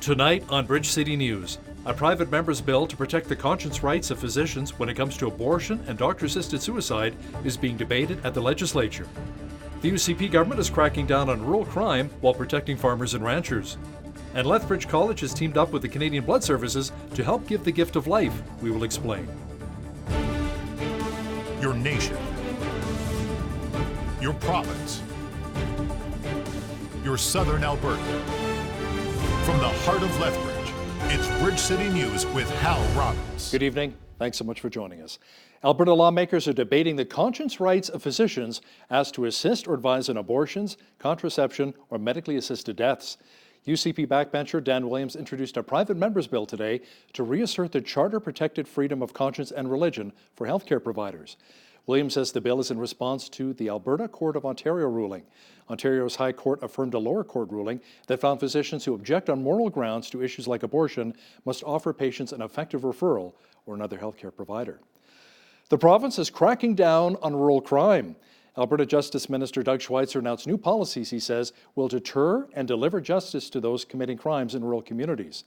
Tonight on Bridge City News, a private member's bill to protect the conscience rights of physicians when it comes to abortion and doctor-assisted suicide is being debated at the legislature. The UCP government is cracking down on rural crime while protecting farmers and ranchers. And Lethbridge College has teamed up with the Canadian Blood Services to help give the gift of life. We will explain. Your nation, your province, your southern Alberta. From the heart of Lethbridge, it's Bridge City News with Hal Robbins. Good evening. Thanks so much for joining us. Alberta lawmakers are debating the conscience rights of physicians asked to assist or advise on abortions, contraception, or medically assisted deaths. UCP backbencher Dan Williams introduced a private member's bill today to reassert the charter-protected freedom of conscience and religion for healthcare providers. Williams says the bill is in response to the Alberta Court of Ontario ruling. Ontario's High Court affirmed a lower court ruling that found physicians who object on moral grounds to issues like abortion must offer patients an effective referral or another healthcare provider. The province is cracking down on rural crime. Alberta Justice Minister Doug Schweitzer announced new policies he says will deter and deliver justice to those committing crimes in rural communities.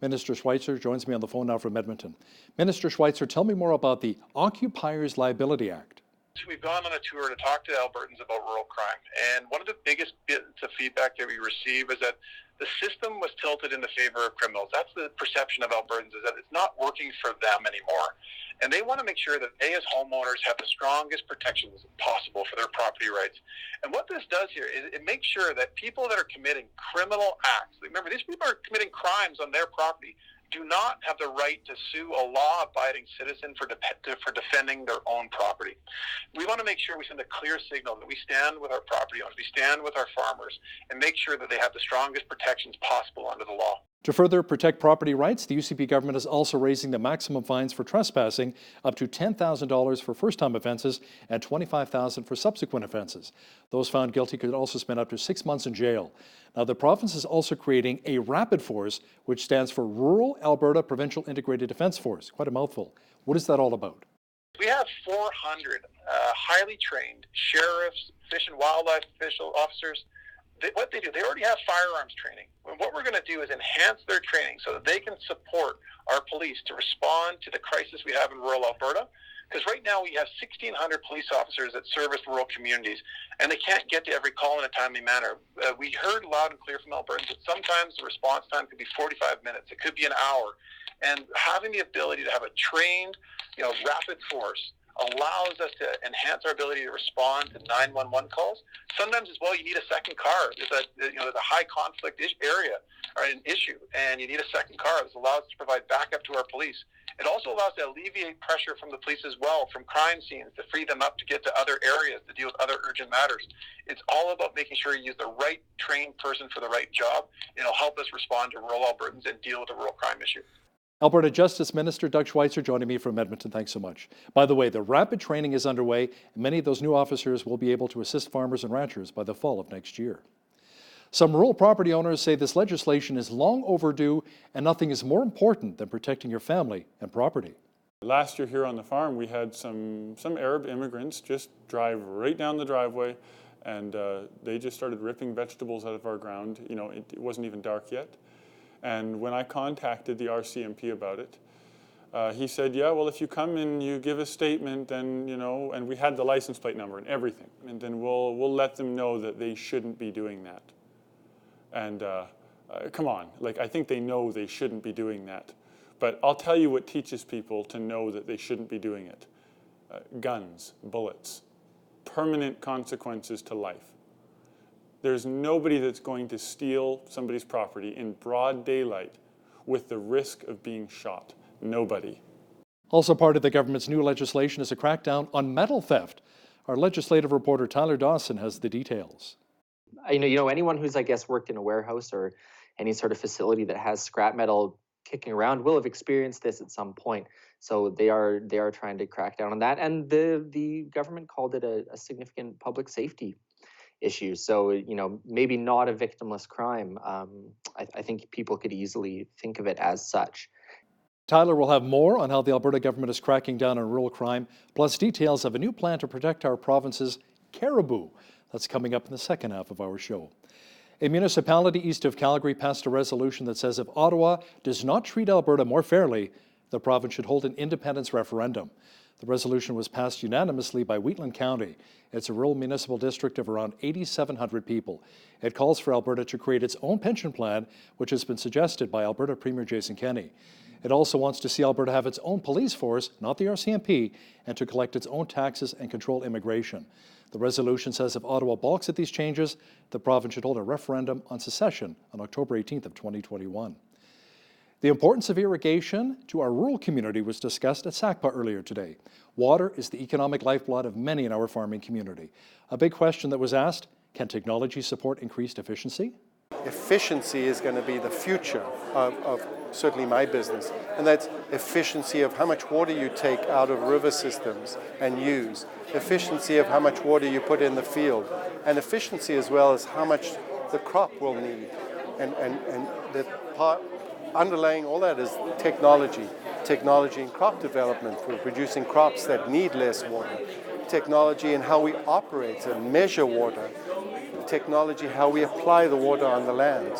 Minister Schweitzer joins me on the phone now from Edmonton. Minister Schweitzer, tell me more about the Occupiers Liability Act. We've gone on a tour to talk to Albertans about rural crime, and one of the biggest bits of feedback that we receive is that the system was tilted in the favor of criminals. That's the perception of Albertans, is that it's not working for them anymore. And they want to make sure that they as homeowners have the strongest protections possible for their property rights. And what this does here is it makes sure that people that are committing criminal acts, remember these people are committing crimes on their property, do not have the right to sue a law-abiding citizen for defending their own property. We want to make sure we send a clear signal that we stand with our property owners, we stand with our farmers, and make sure that they have the strongest protections possible under the law. To further protect property rights, the UCP government is also raising the maximum fines for trespassing up to $10,000 for first-time offences and $25,000 for subsequent offences. Those found guilty could also spend up to 6 months in jail. Now, the province is also creating a RAPID force, which stands for Rural Alberta Provincial Integrated Defence Force. Quite a mouthful. What is that all about? We have 400 highly trained sheriffs, fish and wildlife officers. What they do, they already have firearms training. What we're going to do is enhance their training so that they can support our police to respond to the crisis we have in rural Alberta. Because right now we have 1,600 police officers that service rural communities, and they can't get to every call in a timely manner. We heard loud and clear from Albertans that sometimes the response time could be 45 minutes. It could be an hour. And having the ability to have a trained, rapid force allows us to enhance our ability to respond to 911 calls. Sometimes as well, you need a second car. There's a high conflict area or an issue, and you need a second car. This allows us to provide backup to our police. It also allows to alleviate pressure from the police as well, from crime scenes, to free them up to get to other areas, to deal with other urgent matters. It's all about making sure you use the right trained person for the right job. It'll help us respond to rural Albertans and deal with the rural crime issue. Alberta Justice Minister Doug Schweitzer joining me from Edmonton. Thanks so much. By the way, the rapid training is underway, and many of those new officers will be able to assist farmers and ranchers by the fall of next year. Some rural property owners say this legislation is long overdue, and nothing is more important than protecting your family and property. Last year here on the farm, we had some Arab immigrants just drive right down the driveway, and they just started ripping vegetables out of our ground. It wasn't even dark yet. And when I contacted the RCMP about it, he said, yeah, well, if you come and you give a statement, then, and we had the license plate number and everything, and then we'll let them know that they shouldn't be doing that. And come on, I think they know they shouldn't be doing that. But I'll tell you what teaches people to know that they shouldn't be doing it. Guns, bullets, permanent consequences to life. There's nobody that's going to steal somebody's property in broad daylight with the risk of being shot. Nobody. Also part of the government's new legislation is a crackdown on metal theft. Our legislative reporter Tyler Dawson has the details. Anyone who's, worked in a warehouse or any sort of facility that has scrap metal kicking around will have experienced this at some point. So they are trying to crack down on that. And the government called it a significant public safety issue. So, maybe not a victimless crime. I think people could easily think of it as such. Tyler will have more on how the Alberta government is cracking down on rural crime, plus details of a new plan to protect our province's caribou. That's coming up in the second half of our show. A municipality east of Calgary passed a resolution that says if Ottawa does not treat Alberta more fairly, the province should hold an independence referendum. The resolution was passed unanimously by Wheatland County. It's a rural municipal district of around 8,700 people. It calls for Alberta to create its own pension plan, which has been suggested by Alberta Premier Jason Kenney. It also wants to see Alberta have its own police force, not the RCMP, and to collect its own taxes and control immigration. The resolution says if Ottawa balks at these changes, the province should hold a referendum on secession on October 18th of 2021. The importance of irrigation to our rural community was discussed at SACPA earlier today. Water is the economic lifeblood of many in our farming community. A big question that was asked, can technology support increased efficiency? Efficiency is going to be the future of certainly my business, and that's efficiency of how much water you take out of river systems and use, efficiency of how much water you put in the field, and efficiency as well as how much the crop will need. And the part underlying all that is technology in crop development for producing crops that need less water, technology in how we operate and measure water, technology how we apply the water on the land.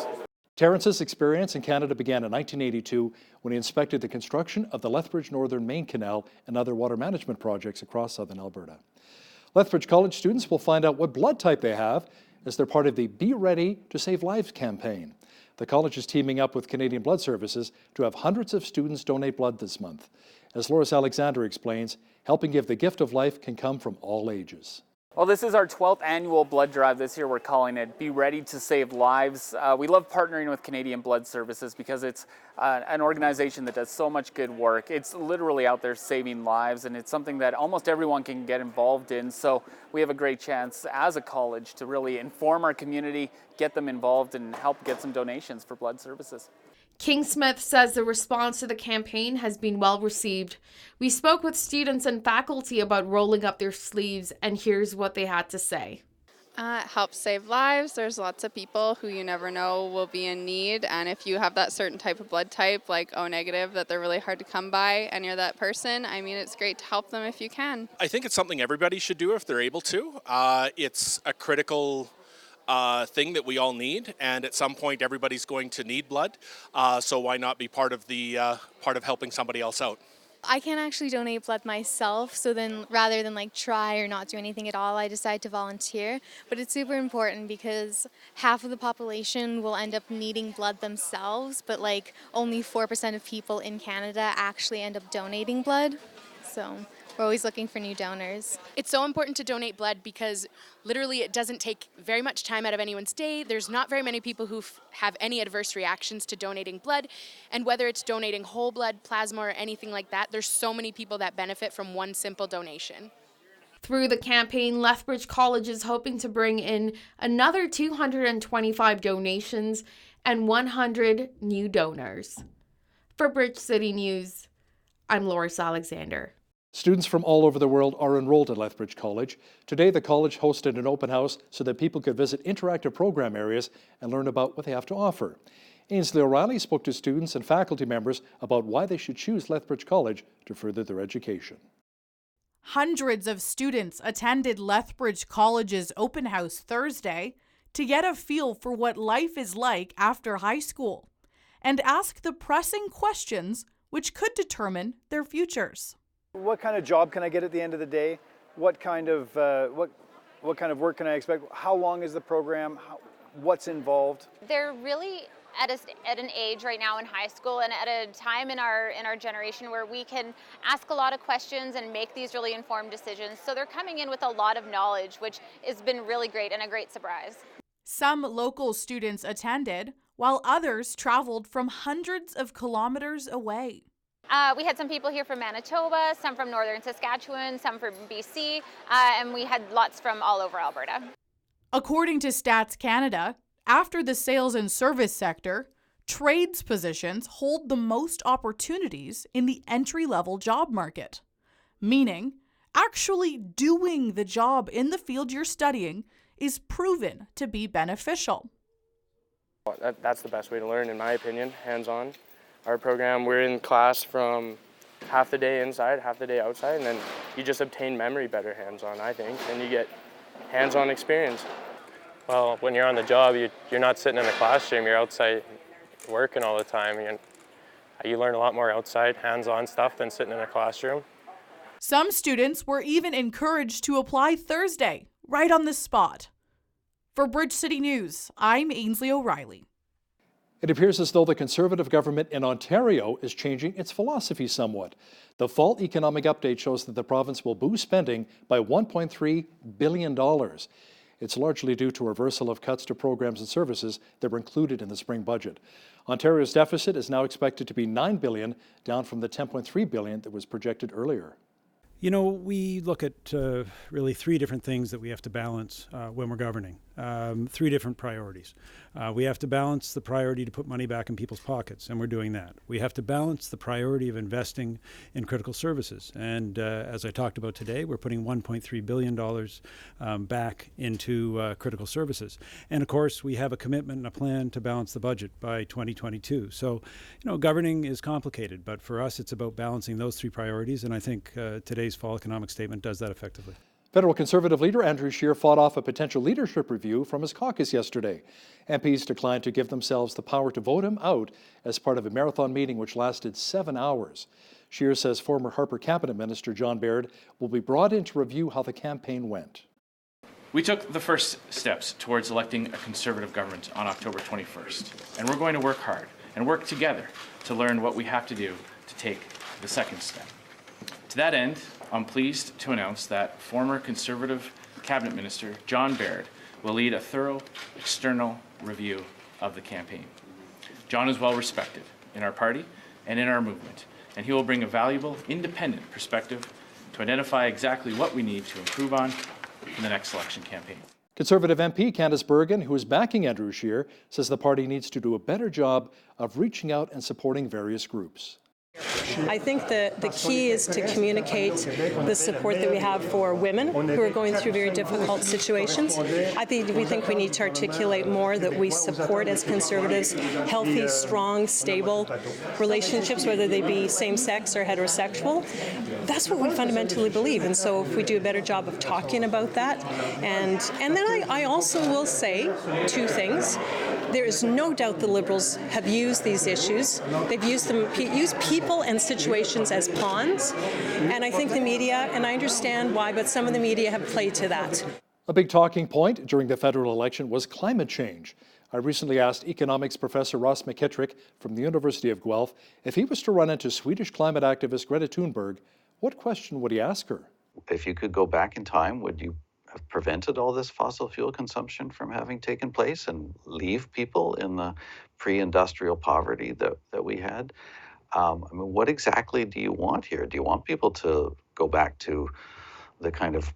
Terrence's experience in Canada began in 1982 when he inspected the construction of the Lethbridge Northern Main Canal and other water management projects across southern Alberta. Lethbridge College students will find out what blood type they have as they're part of the Be Ready to Save Lives campaign. The college is teaming up with Canadian Blood Services to have hundreds of students donate blood this month. As Loris Alexander explains, helping give the gift of life can come from all ages. Well, this is our 12th annual blood drive. This year we're calling it Be Ready to Save Lives. We love partnering with Canadian Blood Services because it's an organization that does so much good work. It's literally out there saving lives, and it's something that almost everyone can get involved in. So we have a great chance as a college to really inform our community, get them involved, and help get some donations for blood services. King Smith says the response to the campaign has been well received. We spoke with students and faculty about rolling up their sleeves, and here's what they had to say. It helps save lives. There's lots of people who you never know will be in need, and if you have that certain type of blood type, like O negative, that they're really hard to come by, and you're that person, I mean, it's great to help them if you can. I think it's something everybody should do if they're able to. It's a critical thing that we all need, and at some point everybody's going to need blood, so why not be part of helping somebody else out? I can't actually donate blood myself, so then rather than try or not do anything at all, I decided to volunteer. But it's super important because half of the population will end up needing blood themselves, but only 4% of people in Canada actually end up donating blood. So we're always looking for new donors. It's so important to donate blood because literally it doesn't take very much time out of anyone's day. There's not very many people who have any adverse reactions to donating blood. And whether it's donating whole blood, plasma, or anything like that, there's so many people that benefit from one simple donation. Through the campaign, Lethbridge College is hoping to bring in another 225 donations and 100 new donors. For Bridge City News, I'm Loris Alexander. Students from all over the world are enrolled at Lethbridge College. Today, the college hosted an open house so that people could visit interactive program areas and learn about what they have to offer. Ainsley O'Reilly spoke to students and faculty members about why they should choose Lethbridge College to further their education. Hundreds of students attended Lethbridge College's open house Thursday to get a feel for what life is like after high school and ask the pressing questions which could determine their futures. What kind of job can I get at the end of the day? What kind of work can I expect? How long is the program? What's involved? They're really at an age right now in high school and at a time in our generation where we can ask a lot of questions and make these really informed decisions. So they're coming in with a lot of knowledge, which has been really great and a great surprise. Some local students attended, while others traveled from hundreds of kilometers away. We had some people here from Manitoba, some from northern Saskatchewan, some from BC, and we had lots from all over Alberta. According to Stats Canada, after the sales and service sector, trades positions hold the most opportunities in the entry-level job market, meaning actually doing the job in the field you're studying is proven to be beneficial. That's the best way to learn, in my opinion, hands-on. Our program, we're in class from half the day inside, half the day outside, and then you just obtain memory better hands-on, I think, and you get hands-on experience. Well, when you're on the job, you're not sitting in the classroom, you're outside working all the time. You learn a lot more outside, hands-on stuff than sitting in a classroom. Some students were even encouraged to apply Thursday, right on the spot. For Bridge City News, I'm Ainsley O'Reilly. It appears as though the Conservative government in Ontario is changing its philosophy somewhat. The fall economic update shows that the province will boost spending by $1.3 billion. It's largely due to a reversal of cuts to programs and services that were included in the spring budget. Ontario's deficit is now expected to be $9 billion, down from the $10.3 billion that was projected earlier. You know, we look at really three different things that we have to balance when we're governing. Three different priorities. We have to balance the priority to put money back in people's pockets, and we're doing that. We have to balance the priority of investing in critical services. And as I talked about today, we're putting $1.3 billion back into critical services. And of course, we have a commitment and a plan to balance the budget by 2022. So, you know, governing is complicated, but for us, it's about balancing those three priorities. And I think today's fall economic statement does that effectively. Federal Conservative leader Andrew Scheer fought off a potential leadership review from his caucus yesterday. MPs declined to give themselves the power to vote him out as part of a marathon meeting which lasted 7 hours. Scheer says former Harper Cabinet Minister John Baird will be brought in to review how the campaign went. We took the first steps towards electing a Conservative government on October 21st, and we're going to work hard and work together to learn what we have to do to take the second step. To that end, I'm pleased to announce that former Conservative Cabinet Minister John Baird will lead a thorough external review of the campaign. John is well respected in our party and in our movement, and he will bring a valuable, independent perspective to identify exactly what we need to improve on in the next election campaign. Conservative MP Candice Bergen, who is backing Andrew Scheer, says the party needs to do a better job of reaching out and supporting various groups. I think the key is to communicate the support that we have for women who are going through very difficult situations. We think we need to articulate more that we support as Conservatives healthy, strong, stable relationships, whether they be same-sex or heterosexual. That's what we fundamentally believe, and so if we do a better job of talking about that, and then I also will say two things. There is no doubt the Liberals have used these issues. They've used people and situations as pawns, and I think the media, and I understand why, but some of the media have played to that. A big talking point during the federal election was climate change. I recently asked economics professor Ross McKittrick from the University of Guelph if he was to run into Swedish climate activist Greta Thunberg, what question would he ask her? If you could go back in time, would you have prevented all this fossil fuel consumption from having taken place and leave people in the pre-industrial poverty that we had? I mean, what exactly do you want here? Do you want people to go back to the kind of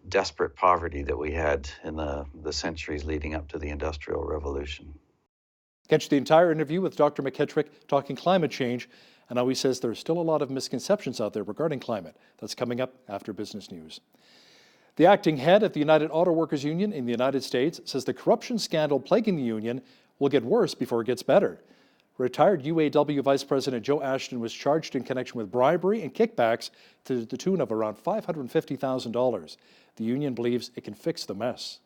desperate poverty that we had in the centuries leading up to the Industrial Revolution? Catch the entire interview with Dr. McKittrick talking climate change, and how he says there's still a lot of misconceptions out there regarding climate. That's coming up after Business News. The acting head of the United Auto Workers Union in the United States says the corruption scandal plaguing the union will get worse before it gets better. Retired UAW Vice President Joe Ashton was charged in connection with bribery and kickbacks to the tune of around $550,000. The union believes it can fix the mess.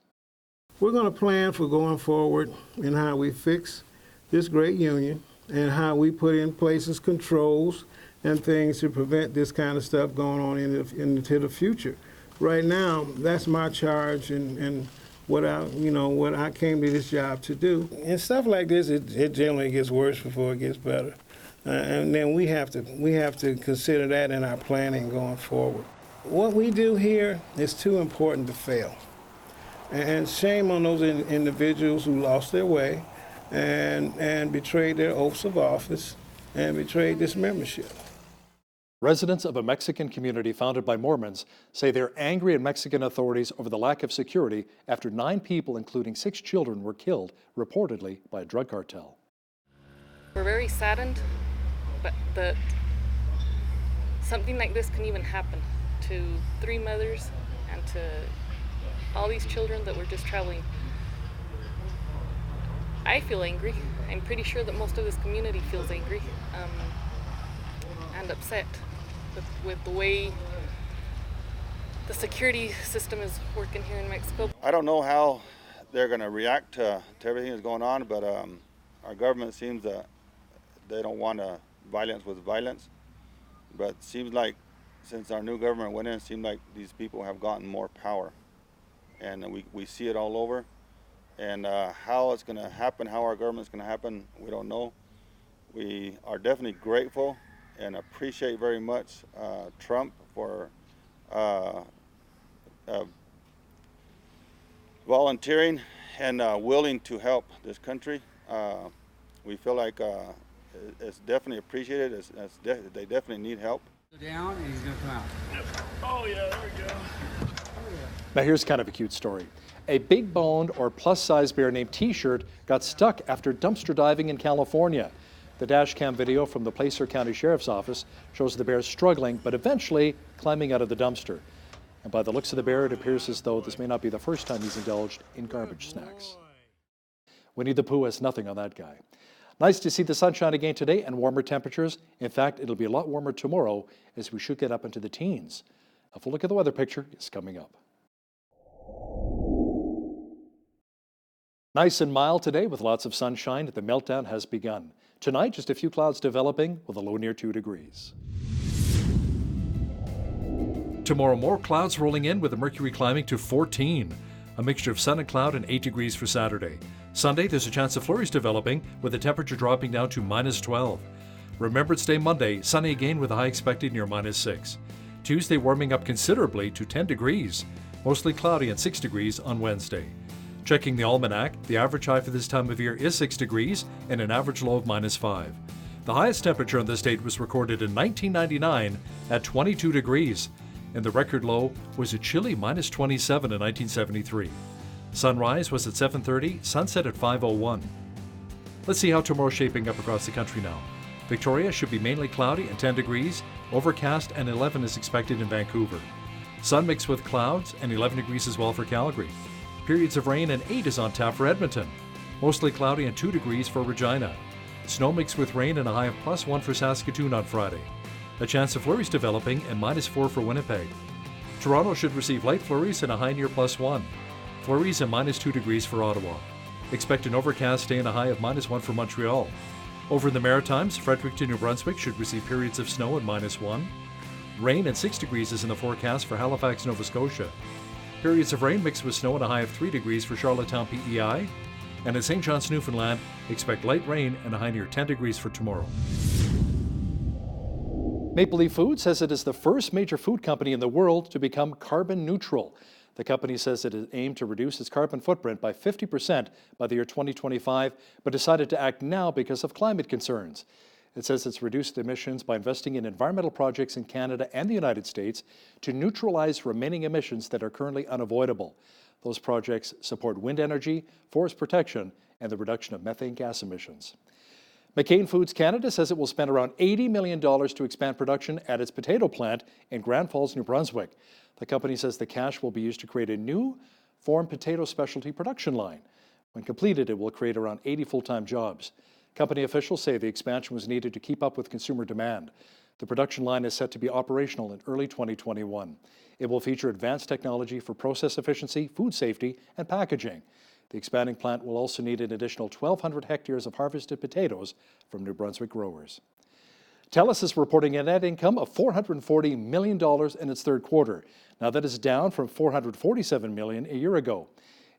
We're going to plan for going forward in how we fix this great union and how we put in places controls and things to prevent this kind of stuff going on into the future. Right now, that's my charge and what I came to this job to do. And stuff like this, it generally gets worse before it gets better. And then we have to consider that in our planning going forward. What we do here is too important to fail. And shame on those individuals who lost their way and betrayed their oaths of office and betrayed this membership. Residents of a Mexican community founded by Mormons say they're angry at Mexican authorities over the lack of security after 9 people, including 6 children, were killed, reportedly by a drug cartel. We're very saddened that something like this can even happen to 3 mothers and to all these children that were just traveling. I feel angry. I'm pretty sure that most of this community feels angry and upset with the way the security system is working here in Mexico. I don't know how they're going to react to everything that's going on, but our government seems that they don't want violence with violence. But it seems like since our new government went in, it seems like these people have gotten more power. And we see it all over. And how it's going to happen, how our government's going to happen, we don't know. We are definitely grateful and appreciate very much Trump for volunteering and willing to help this country. We feel like it's definitely appreciated. They definitely need help. Down and he's going to come out. Oh yeah, there we go. Now here's kind of a cute story. A big boned or plus size bear named T-shirt got stuck after dumpster diving in California. The dash cam video from the Placer County Sheriff's Office shows the bear struggling but eventually climbing out of the dumpster. And by the looks of the bear, it appears as though this may not be the first time he's indulged in garbage snacks. Winnie the Pooh has nothing on that guy. Nice to see the sunshine again today and warmer temperatures. In fact, it'll be a lot warmer tomorrow as we should get up into the teens. A full look at the weather picture is coming up. Nice and mild today with lots of sunshine. The meltdown has begun. Tonight, just a few clouds developing with a low near 2 degrees. Tomorrow, more clouds rolling in with the mercury climbing to 14. A mixture of sun and cloud and 8 degrees for Saturday. Sunday, there's a chance of flurries developing with the temperature dropping down to -12. Remembrance Day Monday, sunny again with a high expected near -6. Tuesday, warming up considerably to 10 degrees. Mostly cloudy and 6 degrees on Wednesday. Checking the almanac, the average high for this time of year is 6 degrees and an average low of -5. The highest temperature on this date was recorded in 1999 at 22 degrees, and the record low was a chilly -27 in 1973. Sunrise was at 7:30, sunset at 5:01. Let's see how tomorrow's shaping up across the country now. Victoria should be mainly cloudy and 10 degrees, overcast and 11 is expected in Vancouver. Sun mixed with clouds and 11 degrees as well for Calgary. Periods of rain and 8 is on tap for Edmonton. Mostly cloudy and 2 degrees for Regina. Snow mixed with rain and a high of +1 for Saskatoon on Friday. A chance of flurries developing and -4 for Winnipeg. Toronto should receive light flurries and a high near +1. Flurries and -2 degrees for Ottawa. Expect an overcast day and a high of -1 for Montreal. Over in the Maritimes, Fredericton, New Brunswick should receive periods of snow and -1. Rain and 6 degrees is in the forecast for Halifax, Nova Scotia. Periods of rain mixed with snow and a high of 3 degrees for Charlottetown, PEI. And in St. John's, Newfoundland, expect light rain and a high near 10 degrees for tomorrow. Maple Leaf Foods says it is the first major food company in the world to become carbon neutral. The company says it is aimed to reduce its carbon footprint by 50% by the year 2025, but decided to act now because of climate concerns. It says it's reduced emissions by investing in environmental projects in Canada and the United States to neutralize remaining emissions that are currently unavoidable. Those projects support wind energy, forest protection, and the reduction of methane gas emissions. McCain Foods Canada says it will spend around $80 million to expand production at its potato plant in Grand Falls, New Brunswick. The company says the cash will be used to create a new farm potato specialty production line. When completed, it will create around 80 full-time jobs. Company officials say the expansion was needed to keep up with consumer demand. The production line is set to be operational in early 2021. It will feature advanced technology for process efficiency, food safety, and packaging. The expanding plant will also need an additional 1,200 hectares of harvested potatoes from New Brunswick growers. TELUS is reporting a net income of $440 million in its third quarter. Now that is down from $447 million a year ago.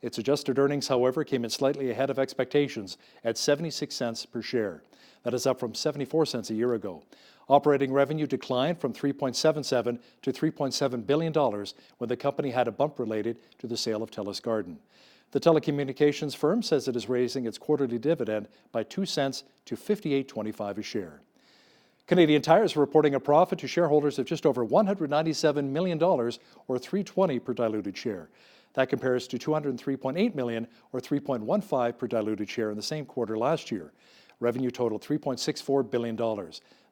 Its adjusted earnings, however, came in slightly ahead of expectations at 76 cents per share. That is up from 74 cents a year ago. Operating revenue declined from $3.77 to $3.7 billion when the company had a bump related to the sale of TELUS Garden. The telecommunications firm says it is raising its quarterly dividend by 2 cents to $58.25 a share. Canadian Tire is reporting a profit to shareholders of just over $197 million, or $3.20 per diluted share. That compares to $203.8 million, or $3.15 per diluted share in the same quarter last year. Revenue totaled $3.64 billion.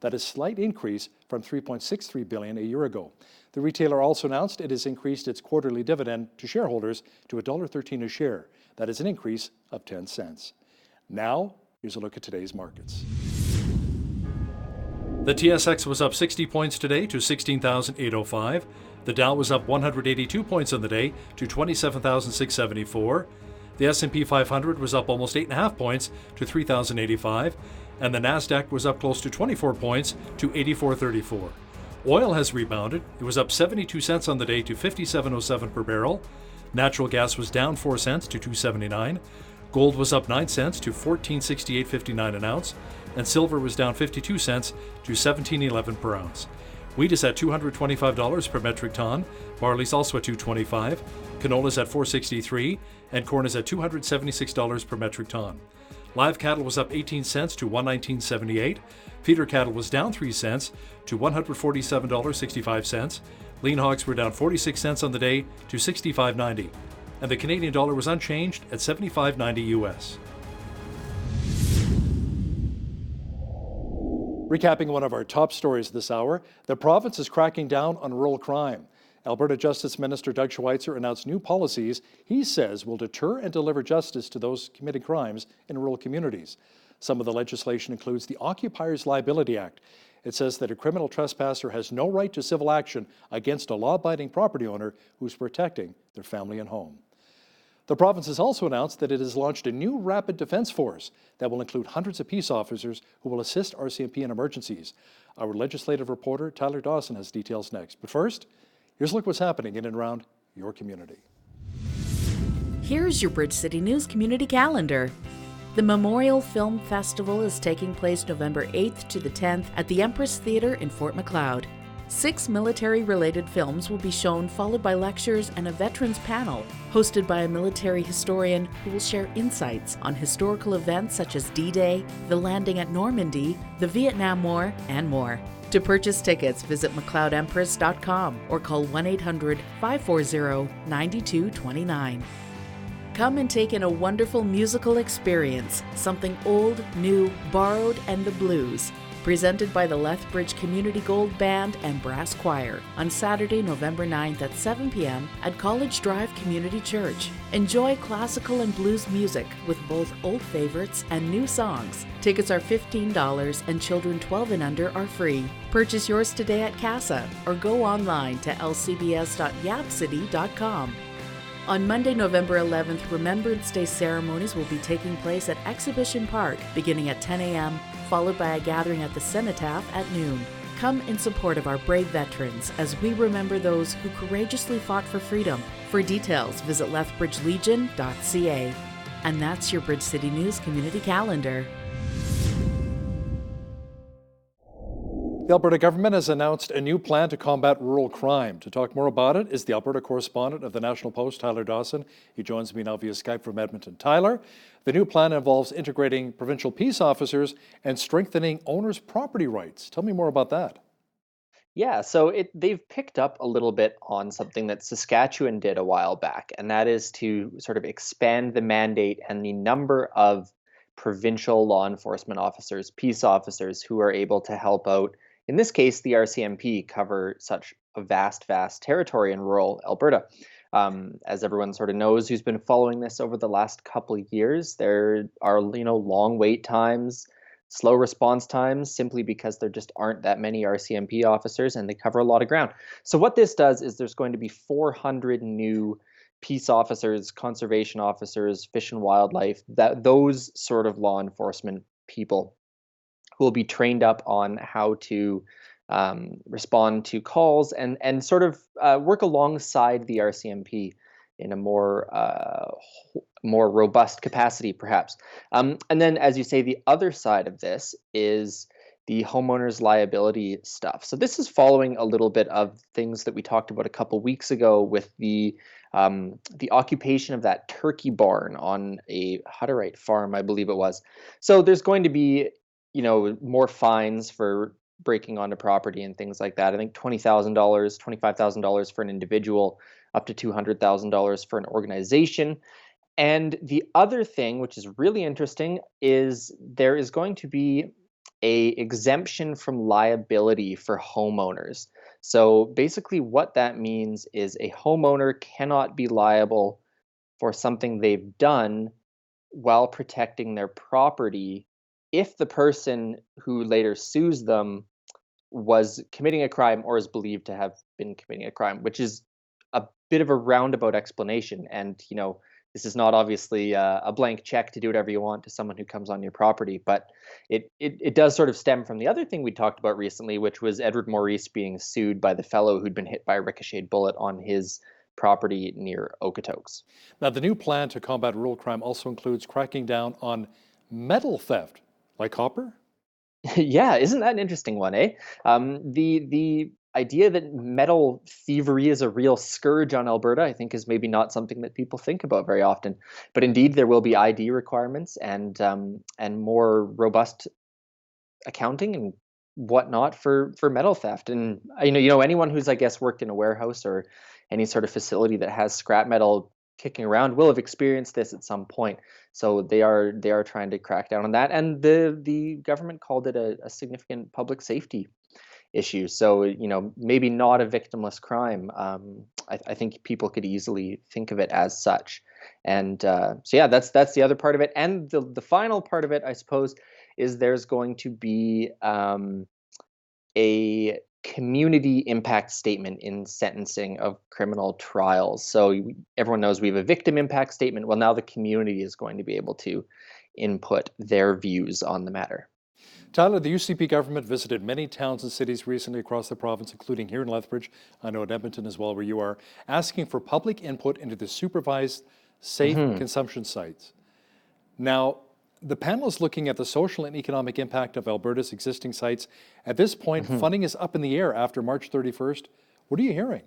That is a slight increase from $3.63 billion a year ago. The retailer also announced it has increased its quarterly dividend to shareholders to $1.13 a share. That is an increase of 10 cents. Now, here's a look at today's markets. The TSX was up 60 points today to 16,805. The Dow was up 182 points on the day to 27,674. The S&P 500 was up almost 8.5 points to 3,085, and the Nasdaq was up close to 24 points to 84.34. Oil has rebounded. It was up 72 cents on the day to 57.07 per barrel. Natural gas was down 4 cents to 2.79. Gold was up 9 cents to 14.68.59 an ounce, and silver was down 52 cents to 17.11 per ounce. Wheat is at $225 per metric ton. Barley's also at $225. Canola's at $463, and corn is at $276 per metric ton. Live cattle was up 18 cents to $119.78. Feeder cattle was down 3 cents to $147.65. Lean hogs were down 46 cents on the day to $65.90. And the Canadian dollar was unchanged at $75.90 US. Recapping one of our top stories this hour, the province is cracking down on rural crime. Alberta Justice Minister Doug Schweitzer announced new policies he says will deter and deliver justice to those committing crimes in rural communities. Some of the legislation includes the Occupiers Liability Act. It says that a criminal trespasser has no right to civil action against a law-abiding property owner who's protecting their family and home. The province has also announced that it has launched a new rapid defense force that will include hundreds of peace officers who will assist RCMP in emergencies. Our legislative reporter, Tyler Dawson, has details next. But first, here's a look what's happening in and around your community. Here's your Bridge City News community calendar. The Memorial Film Festival is taking place November 8th to the 10th at the Empress Theatre in Fort Macleod. 6 military-related films will be shown, followed by lectures and a veterans panel hosted by a military historian who will share insights on historical events such as D-Day, the landing at Normandy, the Vietnam War, and more. To purchase tickets, visit McLeodEmpress.com or call 1-800-540-9229. Come and take in a wonderful musical experience, something old, new, borrowed, and the blues. Presented by the Lethbridge Community Gold Band and Brass Choir on Saturday, November 9th at 7 p.m. at College Drive Community Church. Enjoy classical and blues music with both old favorites and new songs. Tickets are $15 and children 12 and under are free. Purchase yours today at CASA or go online to lcbs.yapcity.com. On Monday, November 11th, Remembrance Day ceremonies will be taking place at Exhibition Park beginning at 10 a.m., followed by a gathering at the Cenotaph at noon. Come in support of our brave veterans as we remember those who courageously fought for freedom. For details, visit lethbridgelegion.ca. And that's your Bridge City News community calendar. The Alberta government has announced a new plan to combat rural crime. To talk more about it is the Alberta correspondent of the National Post, Tyler Dawson. He joins me now via Skype from Edmonton. Tyler, the new plan involves integrating provincial peace officers and strengthening owners' property rights. Tell me more about that. Yeah, so they've picked up a little bit on something that Saskatchewan did a while back, and that is to sort of expand the mandate and the number of provincial law enforcement officers, peace officers, who are able to help out. In this case, the RCMP cover such a vast territory in rural Alberta. As everyone sort of knows who's been following this over the last couple of years, there are long wait times, slow response times, simply because there just aren't that many RCMP officers and they cover a lot of ground. So what this does is there's going to be 400 new peace officers, conservation officers, fish and wildlife, those sort of law enforcement people who will be trained up on how to respond to calls and sort of work alongside the RCMP in a more robust capacity, perhaps. And then, as you say, the other side of this is the homeowners liability stuff. So this is following a little bit of things that we talked about a couple weeks ago with the occupation of that turkey barn on a Hutterite farm, I believe it was. So there's going to be more fines for breaking onto property and things like that. I think $20,000, $25,000 for an individual, up to $200,000 for an organization. And the other thing, which is really interesting, is there is going to be a exemption from liability for homeowners. So basically what that means is a homeowner cannot be liable for something they've done while protecting their property if the person who later sues them was committing a crime or is believed to have been committing a crime, which is a bit of a roundabout explanation. And, This is not obviously a blank check to do whatever you want to someone who comes on your property, but it does sort of stem from the other thing we talked about recently, which was Edward Maurice being sued by the fellow who'd been hit by a ricocheted bullet on his property near Okotoks. Now, the new plan to combat rural crime also includes cracking down on metal theft, like copper? Yeah, isn't that an interesting one, eh? The idea that metal thievery is a real scourge on Alberta, I think, is maybe not something that people think about very often. But indeed, there will be ID requirements and more robust accounting and whatnot for metal theft. And anyone who's, I guess, worked in a warehouse or any sort of facility that has scrap metal kicking around will have experienced this at some point. So they are trying to crack down on that. And the government called it a significant public safety issue. So maybe not a victimless crime. I think people could easily think of it as such. And so yeah, that's the other part of it. And the final part of it, I suppose, is there's going to be a community impact statement in sentencing of criminal trials. So everyone knows we have a victim impact statement. Well, now the community is going to be able to input their views on the matter. Tyler, the UCP government visited many towns and cities recently across the province, including here in Lethbridge, I know at Edmonton as well, where you are, asking for public input into the supervised safe consumption sites. Now, the panel is looking at the social and economic impact of Alberta's existing sites. At this point, funding is up in the air after March 31st. What are you hearing?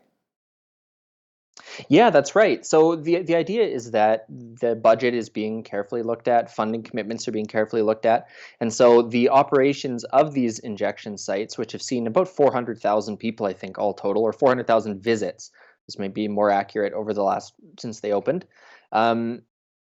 Yeah, that's right. So the idea is that the budget is being carefully looked at, funding commitments are being carefully looked at. And so the operations of these injection sites, which have seen about 400,000 people, I think, all total, or 400,000 visits, this may be more accurate since they opened,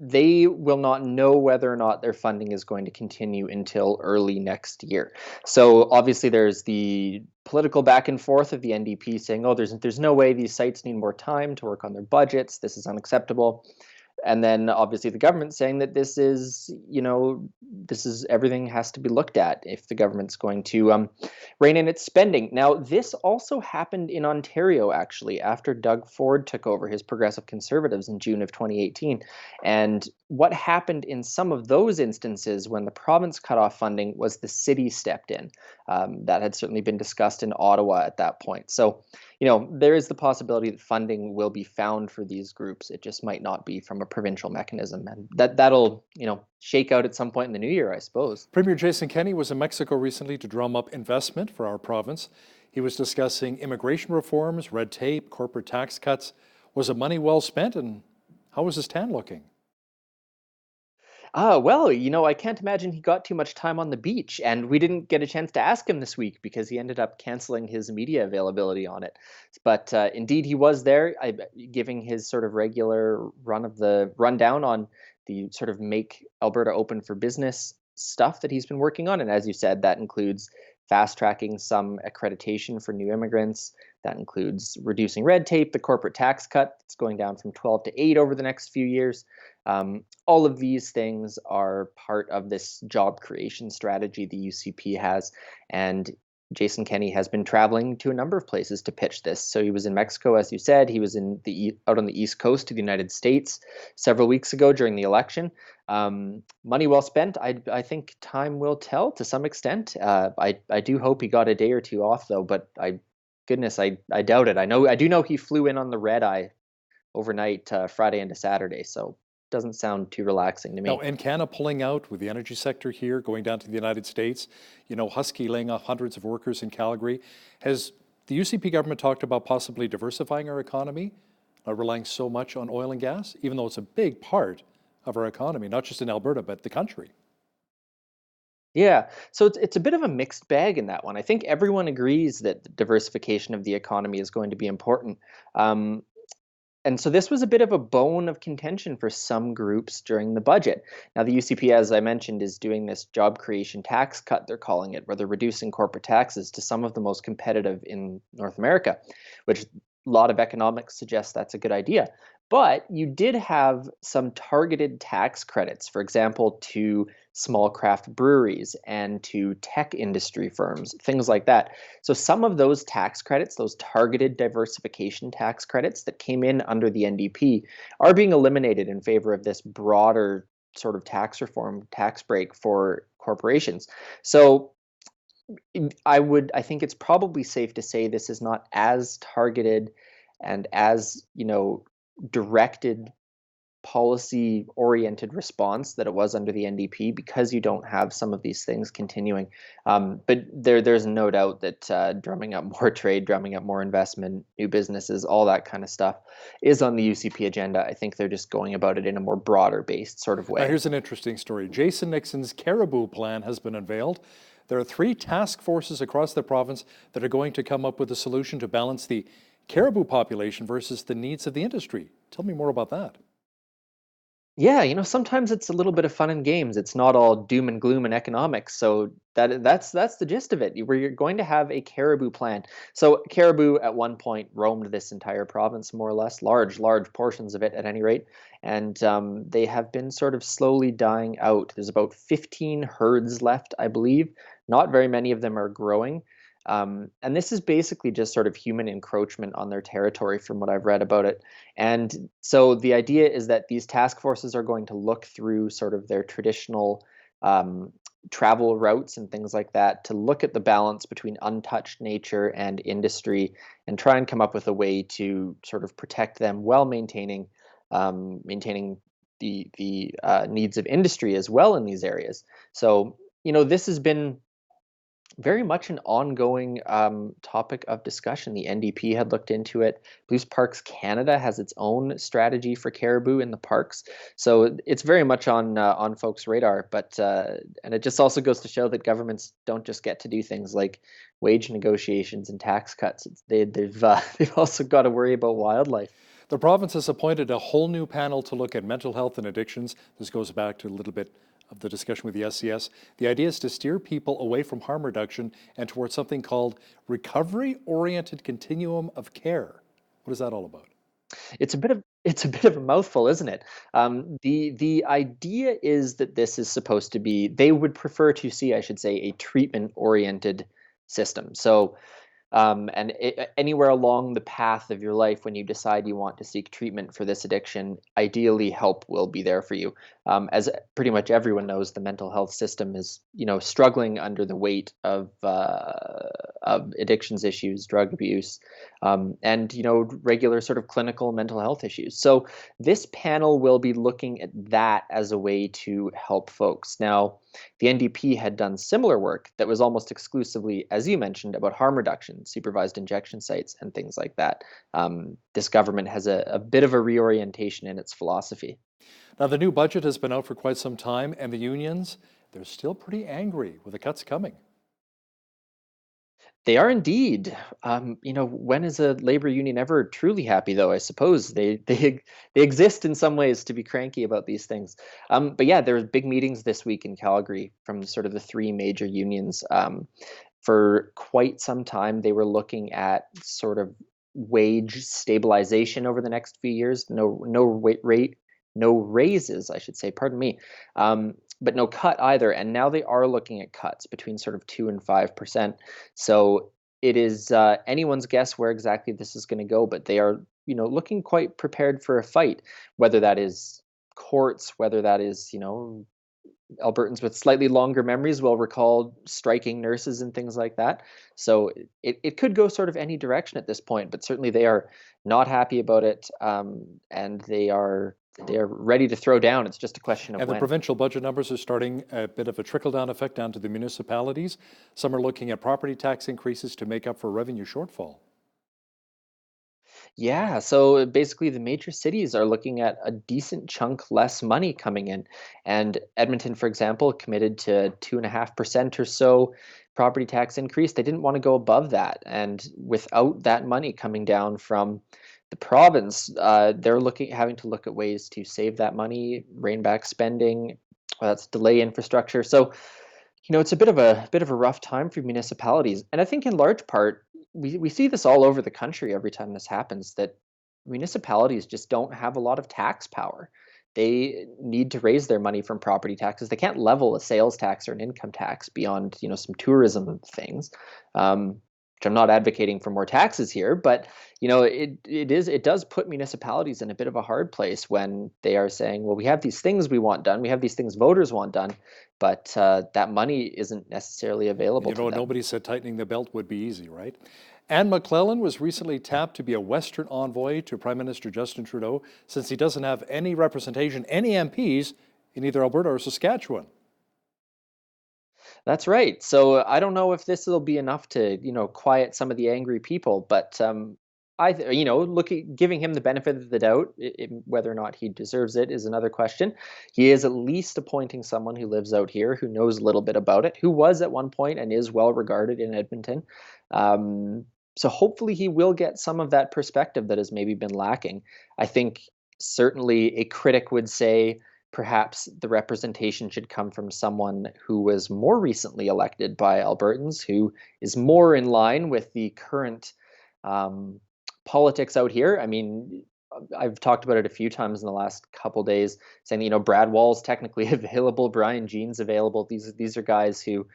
they will not know whether or not their funding is going to continue until early next year. So obviously there's the political back and forth of the NDP saying, oh, there's no way, these sites need more time to work on their budgets, this is unacceptable. And then obviously the government saying that this is everything has to be looked at if the government's going to rein in its spending. Now, this also happened in Ontario, actually, after Doug Ford took over his Progressive Conservatives in June of 2018. And what happened in some of those instances when the province cut off funding was the city stepped in. That had certainly been discussed in Ottawa at that point. So, there is the possibility that funding will be found for these groups. It just might not be from a provincial mechanism. And that'll, shake out at some point in the new year, I suppose. Premier Jason Kenney was in Mexico recently to drum up investment for our province. He was discussing immigration reforms, red tape, corporate tax cuts. Was it money well spent, and how was his tan looking? Well, I can't imagine he got too much time on the beach, and we didn't get a chance to ask him this week because he ended up canceling his media availability on it. But indeed, he was there, giving his sort of regular rundown on the sort of Make Alberta Open for Business stuff that he's been working on. And as you said, that includes fast-tracking some accreditation for new immigrants. That includes reducing red tape, the corporate tax cut that's going down from 12 to 8 over the next few years. All of these things are part of this job creation strategy the UCP has. And Jason Kenney has been traveling to a number of places to pitch this. So he was in Mexico, as you said. He was out on the East Coast of the United States several weeks ago during the election. Money well spent. I think time will tell to some extent. I do hope he got a day or two off, though, but I doubt it. I do know he flew in on the red eye overnight, Friday into Saturday, so doesn't sound too relaxing to me. Now, Encana pulling out with the energy sector here, going down to the United States, Husky laying off hundreds of workers in Calgary. Has the UCP government talked about possibly diversifying our economy, not relying so much on oil and gas, even though it's a big part of our economy, not just in Alberta, but the country? Yeah, so it's a bit of a mixed bag in that one. I think everyone agrees that the diversification of the economy is going to be important. And so this was a bit of a bone of contention for some groups during the budget. Now, the UCP, as I mentioned, is doing this job creation tax cut, they're calling it, where they're reducing corporate taxes to some of the most competitive in North America, which a lot of economics suggests that's a good idea. But you did have some targeted tax credits, for example, to small craft breweries and to tech industry firms, things like that. So some of those tax credits, those targeted diversification tax credits that came in under the NDP, are being eliminated in favor of this broader sort of tax reform, tax break for corporations. So I think it's probably safe to say this is not as targeted and as, directed policy oriented response that it was under the NDP, because you don't have some of these things continuing. But there's no doubt that drumming up more trade, drumming up more investment, new businesses, all that kind of stuff is on the UCP agenda. I think they're just going about it in a more broader based sort of way. Now, here's an interesting story. Jason Nixon's Caribou Plan has been unveiled. There are 3 task forces across the province that are going to come up with a solution to balance the caribou population versus the needs of the industry. Tell me more about that. Yeah, sometimes it's a little bit of fun and games. It's not all doom and gloom in economics. So that's the gist of it. Where you're going to have a caribou plan. So caribou at one point roamed this entire province, more or less, large portions of it at any rate, and they have been sort of slowly dying out. There's about 15 herds left, I believe. Not very many of them are growing. And this is basically just sort of human encroachment on their territory from what I've read about it. And so the idea is that these task forces are going to look through sort of their traditional travel routes and things like that to look at the balance between untouched nature and industry and try and come up with a way to sort of protect them while maintaining the needs of industry as well in these areas. So, this has been very much an ongoing topic of discussion. The NDP had looked into it. Blues Parks Canada has its own strategy for caribou in the parks, so it's very much on folks' radar. But and it just also goes to show that governments don't just get to do things like wage negotiations and tax cuts. They've also got to worry about wildlife. The province has appointed a whole new panel to look at mental health and addictions. This goes back to a little bit of the discussion with the SCS. The idea is to steer people away from harm reduction and towards something called recovery-oriented continuum of care. What is that all about? It's a bit of a mouthful, isn't it? The idea is that this is supposed to be, they would prefer to see, I should say, a treatment-oriented system. So anywhere along the path of your life when you decide you want to seek treatment for this addiction, ideally help will be there for you. As pretty much everyone knows, the mental health system is, struggling under the weight of addictions issues, drug abuse, and, regular sort of clinical mental health issues. So this panel will be looking at that as a way to help folks. Now, the NDP had done similar work that was almost exclusively, as you mentioned, about harm reduction, supervised injection sites, and things like that. This government has a bit of a reorientation in its philosophy. Now, the new budget has been out for quite some time, and the unions, they're still pretty angry with the cuts coming. They are indeed. When is a labor union ever truly happy, though? I suppose they exist in some ways to be cranky about these things. But yeah, there was big meetings this week in Calgary from sort of the 3 major unions. For quite some time, they were looking at sort of wage stabilization over the next few years. No raises, I should say. Pardon me. But no cut either. And now they are looking at cuts between sort of 2% and 5%. So it is anyone's guess where exactly this is going to go. But they are, looking quite prepared for a fight, whether that is courts, whether that is, Albertans with slightly longer memories will recall striking nurses and things like that. So it could go sort of any direction at this point, but certainly they are not happy about it, and they are ready to throw down. It's just a question of when. And the provincial budget numbers are starting a bit of a trickle-down effect down to the municipalities. Some are looking at property tax increases to make up for revenue shortfall. Yeah, so basically the major cities are looking at a decent chunk less money coming in. And Edmonton, for example, committed to 2.5% or so property tax increase. They didn't want to go above that. And without that money coming down from the province, they're having to look at ways to save that money, rein back spending, that's delay infrastructure. So, it's a bit of a rough time for municipalities. And I think in large part, we see this all over the country every time this happens, that municipalities just don't have a lot of tax power. They need to raise their money from property taxes. They can't level a sales tax or an income tax beyond, some tourism things. Which I'm not advocating for more taxes here, but it does put municipalities in a bit of a hard place when they are saying, well, we have these things we want done, we have these things voters want done, but that money isn't necessarily available to them. Nobody said tightening the belt would be easy, right? Anne McClellan was recently tapped to be a Western envoy to Prime Minister Justin Trudeau, since he doesn't have any representation, any MPs in either Alberta or Saskatchewan. That's right. So I don't know if this will be enough to, quiet some of the angry people, but giving him the benefit of the doubt, whether or not he deserves it is another question. He is at least appointing someone who lives out here, who knows a little bit about it, who was at one point and is well regarded in Edmonton. So hopefully he will get some of that perspective that has maybe been lacking. I think certainly a critic would say perhaps the representation should come from someone who was more recently elected by Albertans, who is more in line with the current politics out here. I mean, I've talked about it a few times in the last couple days, saying, Brad Wall's technically available, Brian Jean's available. These are guys who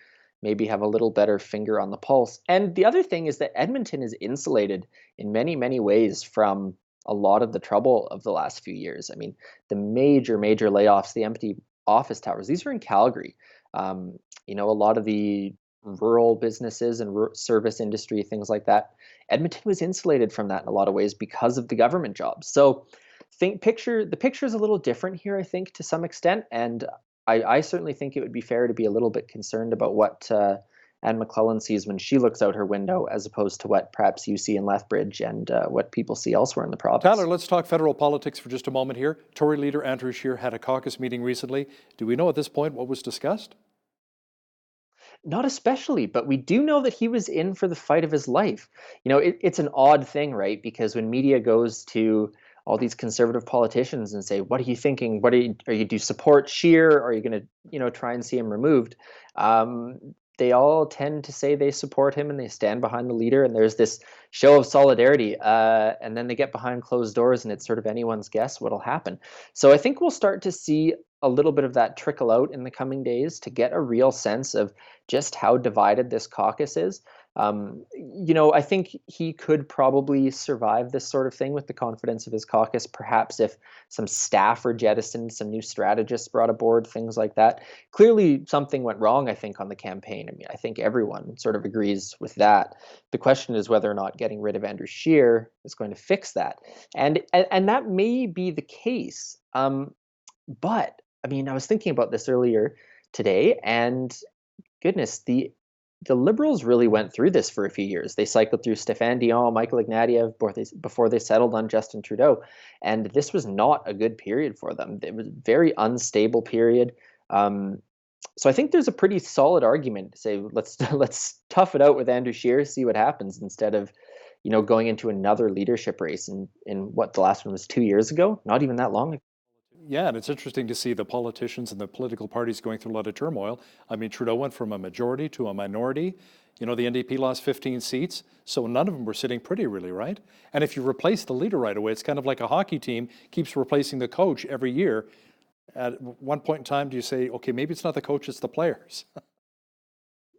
maybe have a little better finger on the pulse. And the other thing is that Edmonton is insulated in many, many ways from a lot of the trouble of the last few years. I mean, the major layoffs, the empty office towers, these are in Calgary. A lot of the rural businesses and service industry, things like that. Edmonton was insulated from that in a lot of ways because of the government jobs. So the picture is a little different here, I think, to some extent. And I certainly think it would be fair to be a little bit concerned about what Anne McClellan sees when she looks out her window, as opposed to what perhaps you see in Lethbridge and what people see elsewhere in the province. Tyler, let's talk federal politics for just a moment here. Tory leader Andrew Scheer had a caucus meeting recently. Do we know at this point what was discussed? Not especially, but we do know that he was in for the fight of his life. It's an odd thing, right? Because when media goes to all these conservative politicians and say, what are you thinking? Do you support Scheer? Are you going to, try and see him removed? They all tend to say they support him and they stand behind the leader. And there's this show of solidarity. And then they get behind closed doors and it's sort of anyone's guess what'll happen. So I think we'll start to see a little bit of that trickle out in the coming days to get a real sense of just how divided this caucus is. I think he could probably survive this sort of thing with the confidence of his caucus, perhaps if some staff are jettisoned, some new strategists brought aboard, things like that. Clearly something went wrong, I think, on the campaign. I mean, I think everyone sort of agrees with that. The question is whether or not getting rid of Andrew Scheer is going to fix that. And that may be the case. But I mean, I was thinking about this earlier today, and goodness, the Liberals really went through this for a few years. They cycled through Stéphane Dion, Michael Ignatieff before they settled on Justin Trudeau, and this was not a good period for them. It was a very unstable period. So I think there's a pretty solid argument to say let's tough it out with Andrew Scheer, see what happens, instead of going into another leadership race in what the last one was 2 years ago, not even that long ago. Yeah, and it's interesting to see the politicians and the political parties going through a lot of turmoil. I mean, Trudeau went from a majority to a minority. The NDP lost 15 seats, so none of them were sitting pretty, really, right? And if you replace the leader right away, it's kind of like a hockey team keeps replacing the coach every year. At one point in time, do you say, okay, maybe it's not the coach, it's the players?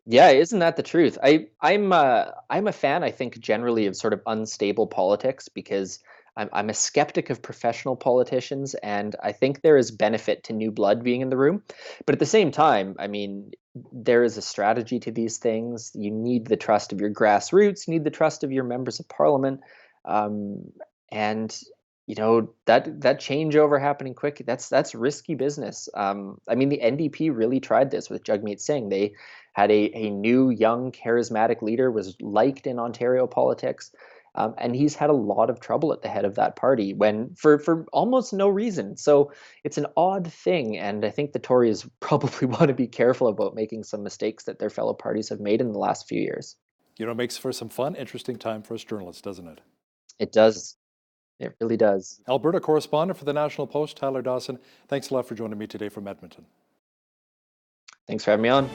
Yeah, isn't that the truth? I'm a fan, I think, generally of sort of unstable politics, because I'm a skeptic of professional politicians, and I think there is benefit to new blood being in the room. But at the same time, I mean, there is a strategy to these things. You need the trust of your grassroots, you need the trust of your members of parliament. And that changeover happening quick, that's risky business. I mean, the NDP really tried this with Jagmeet Singh. They had a new, young, charismatic leader, was liked in Ontario politics. And he's had a lot of trouble at the head of that party for almost no reason. So it's an odd thing. And I think the Tories probably want to be careful about making some mistakes that their fellow parties have made in the last few years. It makes for some fun, interesting time for us journalists, doesn't it? It does. It really does. Alberta correspondent for the National Post, Tyler Dawson, thanks a lot for joining me today from Edmonton. Thanks for having me on.